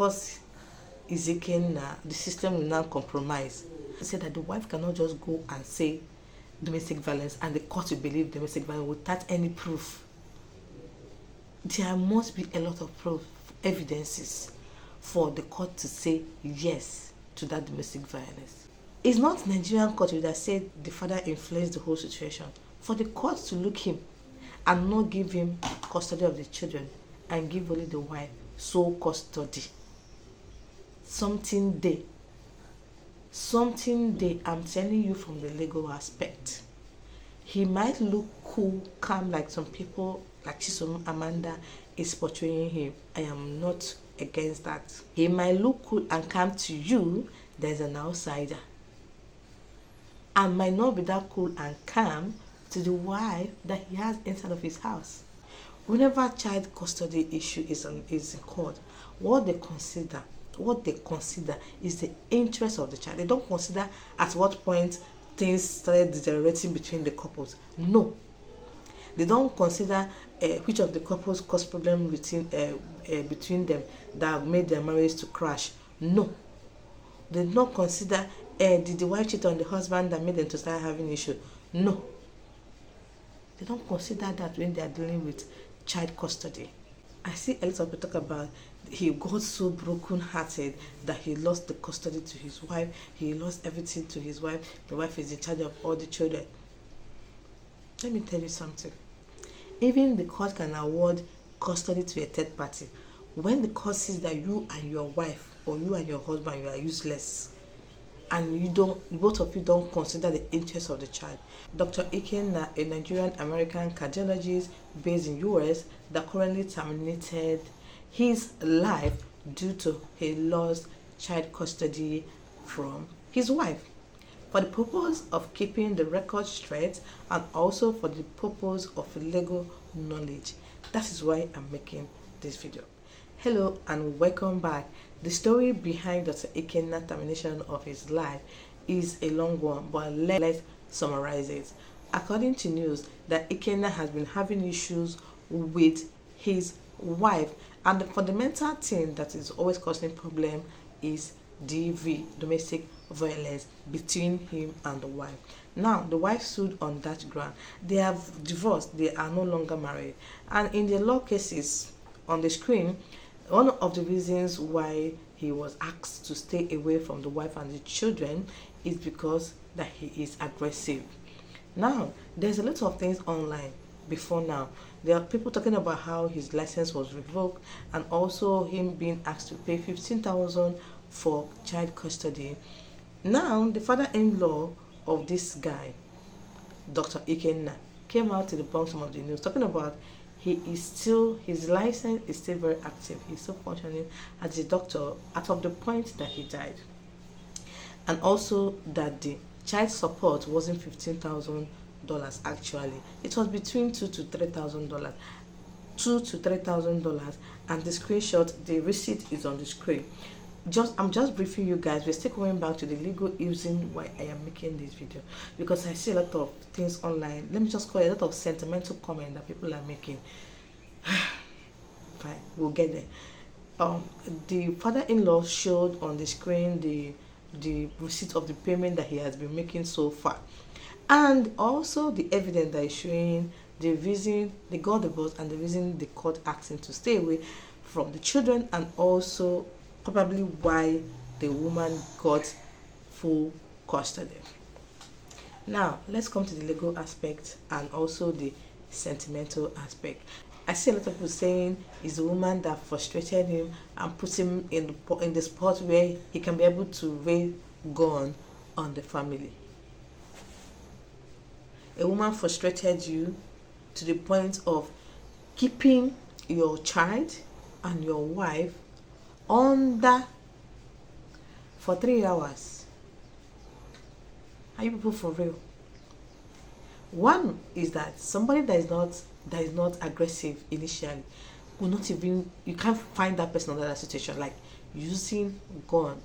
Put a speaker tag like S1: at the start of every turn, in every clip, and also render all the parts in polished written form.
S1: because it's Ikenna, the system will now compromise. He said that the wife cannot just go and say domestic violence and the court will believe domestic violence without any proof. There must be a lot of proof, evidences for the court to say yes to that domestic violence. It's not Nigerian court that said the father influenced the whole situation. For the court to look him and not give him custody of the children and give only the wife sole custody. Something there, I'm telling you from the legal aspect. He might look cool, calm like some people, like Chisom Amanda is portraying him. I am not against that. He might look cool and calm to you, there's an outsider. And might not be that cool and calm to the wife that he has inside of his house. Whenever child custody issue is in court, what they consider is the interest of the child. They don't consider at what point things started deteriorating between the couples. No. They don't consider which of the couples caused problem between them that made their marriage to crash. No. They don't consider did the wife cheat on the husband that made them to start having issue. No. They don't consider that when they are dealing with child custody. I see a lot of people talk about he got so broken-hearted that he lost the custody to his wife. He lost everything to his wife. The wife is in charge of all the children. Let me tell you something. Even the court can award custody to a third party. When the court sees that you and your wife or you and your husband, you are useless, and both of you don't consider the interests of the child. Dr. Ikenna, a Nigerian-American cardiologist based in US, that currently terminated his life due to he lost child custody from his wife. For the purpose of keeping the record straight and also for the purpose of legal knowledge. That is why I'm making this video. Hello and welcome back. The story behind Dr. Ikenna's termination of his life is a long one, but let's summarize it. According to news, that Ikenna has been having issues with his wife, and the fundamental thing that is always causing problem is DV, domestic violence, between him and the wife. Now, the wife sued on that ground. They have divorced, they are no longer married. And in the law cases on the screen, one of the reasons why he was asked to stay away from the wife and the children is because that he is aggressive. Now, there's a lot of things online before now. There are people talking about how his license was revoked and also him being asked to pay 15,000 for child custody. Now, the father-in-law of this guy, Dr. Ikenna, came out to debunk some of the news, talking about his license is still very active. He's still functioning as a doctor out of the point that he died. And also that the child support wasn't $15,000 actually. It was between $2,000 to $3,000. $2,000 to $3,000, and the screenshot, the receipt is on the screen. I'm just briefing you guys. We're still going back to the legal reason why I am making this video, because I see a lot of things online. Let me just call it a lot of sentimental comment that people are making. Fine, we'll get there. The father-in-law showed on the screen the receipt of the payment that he has been making so far, and also the evidence that is showing the reason they got divorced and the reason the court asked him to stay away from the children, and also probably why the woman got full custody. Now, let's come to the legal aspect and also the sentimental aspect. I see a lot of people saying it's the woman that frustrated him and put him in the spot where he can be able to raise gun on the family. A woman frustrated you to the point of keeping your child and your wife under for 3 hours. Are you people for real? One is that somebody that is not aggressive initially will not even, you can't find that person under that situation, like using gun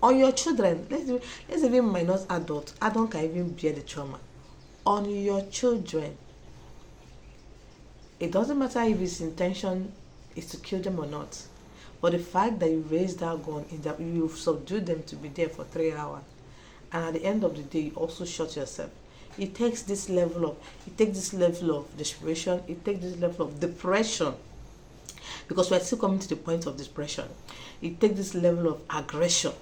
S1: on your children. Let's even minus adult can even bear the trauma on your children. It doesn't matter if his intention is to kill them or not. But the fact that you raise that gun is that you've subdued them to be there for 3 hours, and at the end of the day, you also shot yourself. It takes this level of desperation. It takes this level of depression, because we're still coming to the point of depression. It takes this level of aggression.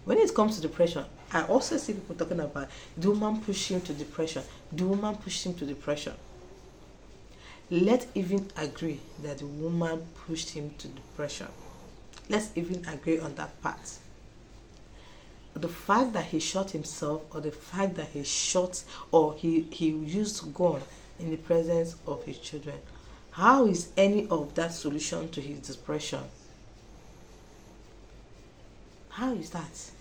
S1: When it comes to depression, I also see people talking about the woman pushed him to depression. The woman pushed him to depression. Let's even agree that the woman pushed him to depression. Let's even agree on that part. The fact that he shot himself, or the fact that he shot, or he used gun in the presence of his children, how is any of that solution to his depression? How is that?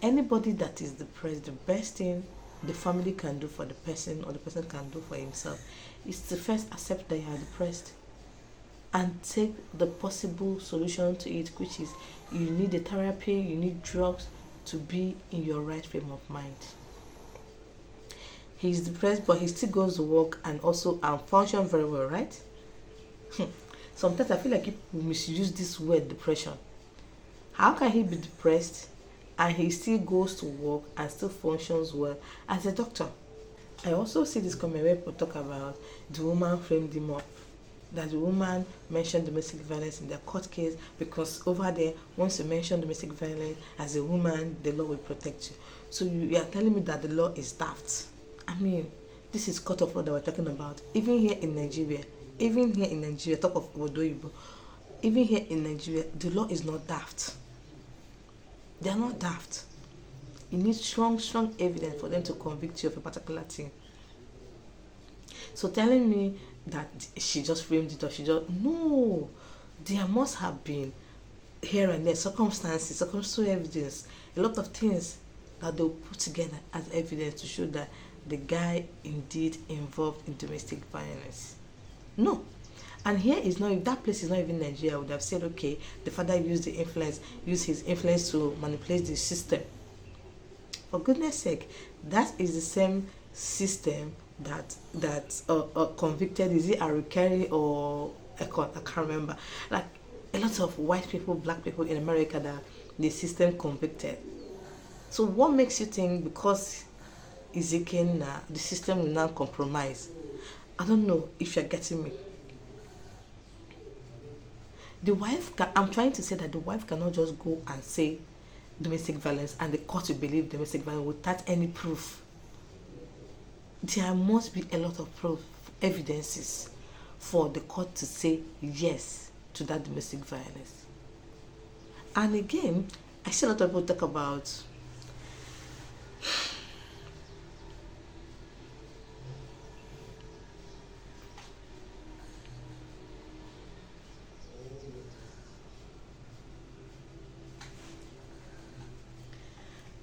S1: Anybody that is depressed, the best thing the family can do for the person, or the person can do for himself, is to first accept that you are depressed and take the possible solution to it, which is you need a therapy, you need drugs to be in your right frame of mind. He's depressed, but he still goes to work and also function very well, right? Sometimes I feel like people misuse this word depression. How can he be depressed and he still goes to work and still functions well as a doctor? I also see this comment where people talk about the woman framed him up, that the woman mentioned domestic violence in their court case, because over there, once you mention domestic violence as a woman, the law will protect you. So you are telling me that the law is daft. I mean, this is court of law that we're talking about. Even here in Nigeria, talk of Odoibo, even here in Nigeria, the law is not daft. They are not daft. You need strong evidence for them to convict you of a particular thing. So telling me that she just framed it, or no, there must have been here and there circumstances, circumstantial evidence, a lot of things that they'll put together as evidence to show that the guy indeed involved in domestic violence. No. And here is not, if that place is not even Nigeria, I would have said, okay, the father used his influence to manipulate the system. For goodness sake, that is the same system that convicted, is it Arukeri or I can't remember, like a lot of white people, black people in America that the system convicted. So what makes you think because Ikenna, the system will now compromise? I don't know if you're getting me. I'm trying to say that the wife cannot just go and say domestic violence and the court will believe domestic violence without any proof. There must be a lot of proof, evidences for the court to say yes to that domestic violence. And again, I see a lot of people talk about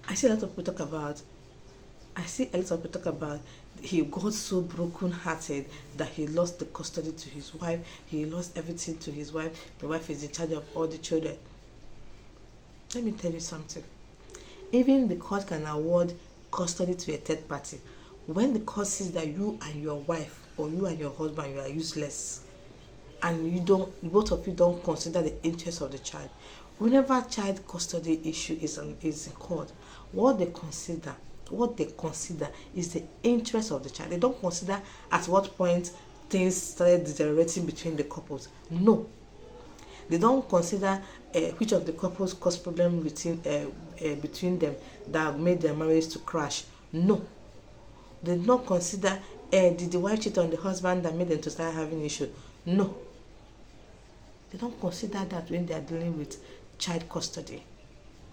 S1: I see a lot of people talk about he got so broken-hearted that he lost the custody to his wife. He lost everything to his wife. The wife is in charge of all the children. Let me tell you something. Even the court can award custody to a third party. When the court sees that you and your wife, or you and your husband, you are useless, and both of you don't consider the interest of the child. Whenever child custody issue is in court, what they consider is the interest of the child. They don't consider at what point things started deteriorating between the couples. No. They don't consider which of the couples caused problem between them that made their marriage to crash. No. They don't consider did the wife cheat on the husband that made them to start having issues. No. They don't consider that when they are dealing with child custody.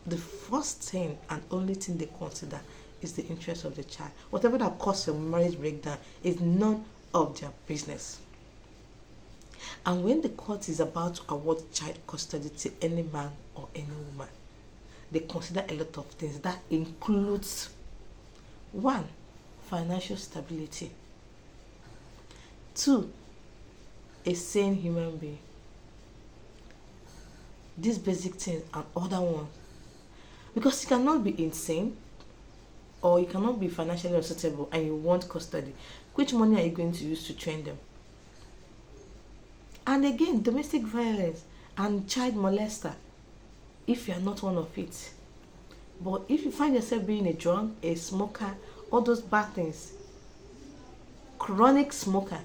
S1: The first thing and only thing they consider is the interest of the child. Whatever that causes a marriage breakdown is none of their business. And when the court is about to award child custody to any man or any woman, they consider a lot of things. That includes 1, financial stability. 2, a sane human being. These basic things and other ones. Because you cannot be insane, or you cannot be financially unsuitable and you want custody. Which money are you going to use to train them? And again, domestic violence and child molester, if you are not one of it. But if you find yourself being a drunk, a smoker, all those bad things, chronic smoker,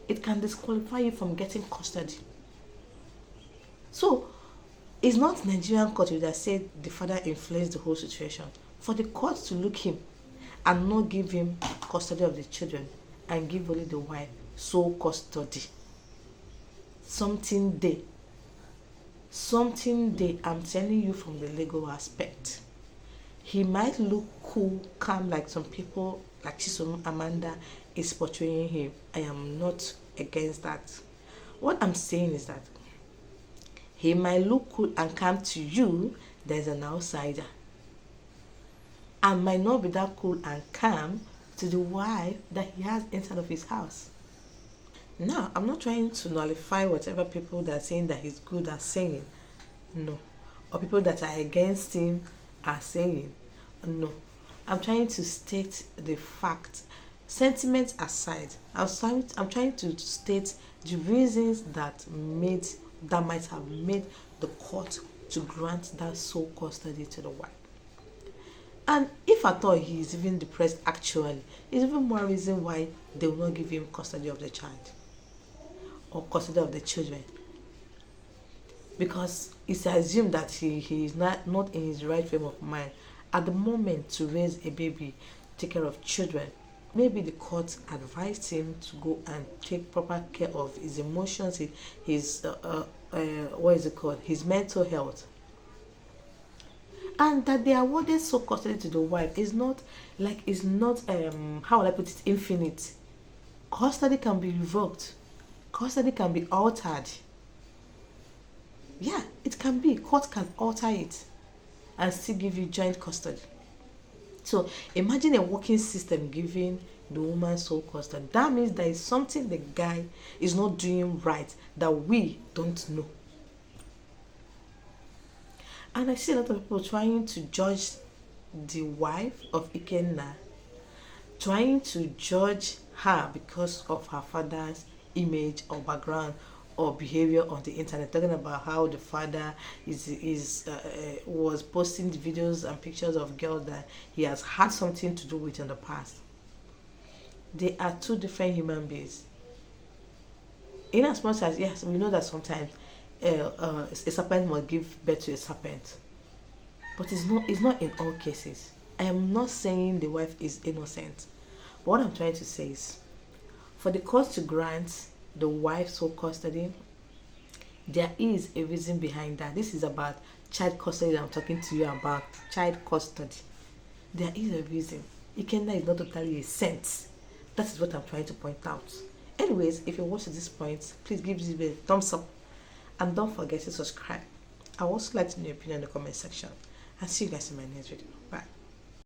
S1: it can disqualify you from getting custody. So it's not Nigerian court that said the father influenced the whole situation. For the court to look him and not give him custody of the children and give only the wife sole custody. Something there. Something there, I'm telling you from the legal aspect. He might look cool, calm, like some people, like Chisom Amanda is portraying him. I am not against that. What I'm saying is that he might look cool and calm to you, there's an outsider. And might not be that cool and calm to the wife that he has inside of his house. Now, I'm not trying to nullify whatever people that are saying that he's good are saying. No. Or people that are against him are saying. No. I'm trying to state the fact. Sentiments aside, I'm trying to state the reasons that might have made the court to grant that sole custody to the wife. And if at all he is even depressed actually, it's even more reason why they will not give him custody of the child or custody of the children. Because it's assumed that he is not in his right frame of mind at the moment to raise a baby, take care of children. Maybe the court advised him to go and take proper care of his emotions, his his mental health. And that they awarded sole custody to the wife is not how will I put it, infinite. Custody can be revoked. Custody can be altered. Yeah, it can be. Court can alter it and still give you joint custody. So imagine a working system giving the woman sole custody. That means there is something the guy is not doing right that we don't know. And I see a lot of people trying to judge the wife of Ikenna, trying to judge her because of her father's image or background or behavior on the internet, talking about how the father was posting the videos and pictures of girls that he has had something to do with in the past. They are two different human beings. In as much as, yes, we know that sometimes a serpent must give birth to a serpent, but it's not in all cases. I am not saying the wife is innocent, but what I'm trying to say is, for the court to grant the wife sole custody, there is a reason behind that. This is about child custody that I'm talking to you about. Child custody. There is a reason. Ikenna is not totally a saint. That is what I'm trying to point out. Anyways, if you watch to this point, please give this video a thumbs up and don't forget to subscribe. I would also like to know your opinion in the comment section. And see you guys in my next video. Bye.